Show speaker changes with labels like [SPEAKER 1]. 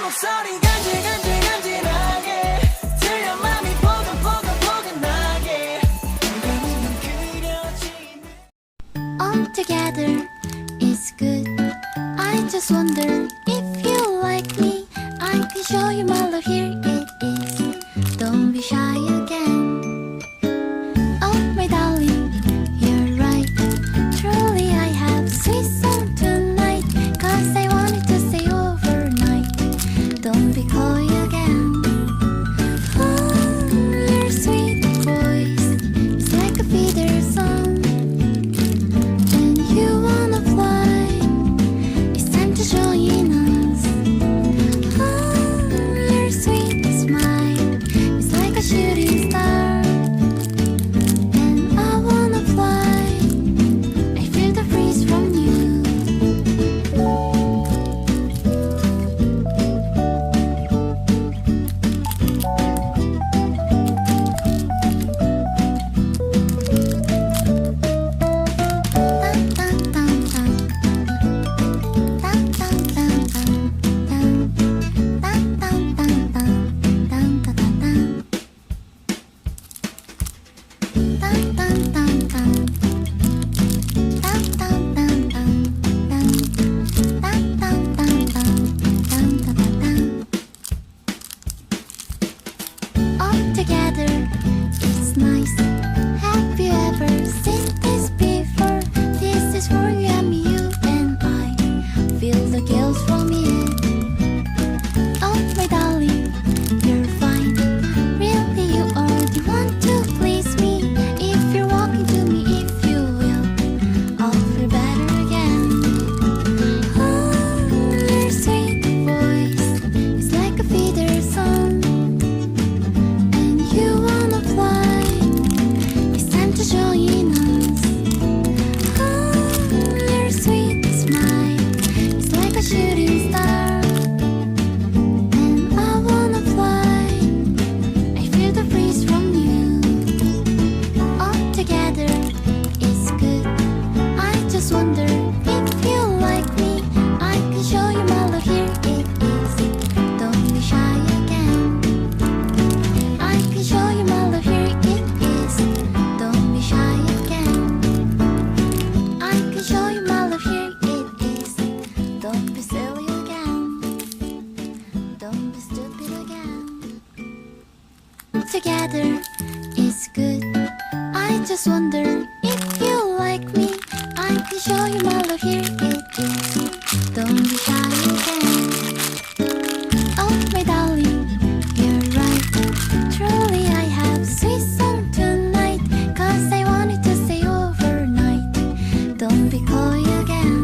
[SPEAKER 1] 목소리 간질간질간질하게 들려 맘이 포근포근포근하게 그리면 그려지는
[SPEAKER 2] All together is good. I just wonder if you like me. I can show you my love. Here it is. Don't be shy again. Oh my darling, you're right. Truly I have sweet song tonight. 'Cause I wanted to stay overnight. Don't be coy again. Oh, your sweet voice is like a feeder song. And you wanna fly. It's time to join us. Oh, your sweet smile is like a shooting star. And I wanna fly. I feel the breeze from you. All together, it's nice. Have you ever seen this before? This is for you and me, you and I. Feel the guilt from it. Oh my darling, you're fine. Really, you are the one to please me. If you're walking to me, if you will, I'll feel better again. Oh, your sweet voice is like a feeder song. And you wanna fly. It's time to join us. Oh, your sweet smile is like a shooting star. And I wanna fly. I feel the breeze from you. All together is good. I just wonder if you like me. I can show you my love. Here it is. Don't be shy again. I can show you my love. Here it is. Don't be shy again. I can show you my love. Here it is. Don't be silly again. Don't be stupid again. Together is good. I just wonder if you like me. I can show you my love. Here it is. Don't be shy again. Oh my darling, you're right. Truly I have sweet song tonight. 'Cause I wanted to stay overnight. Don't be coy again.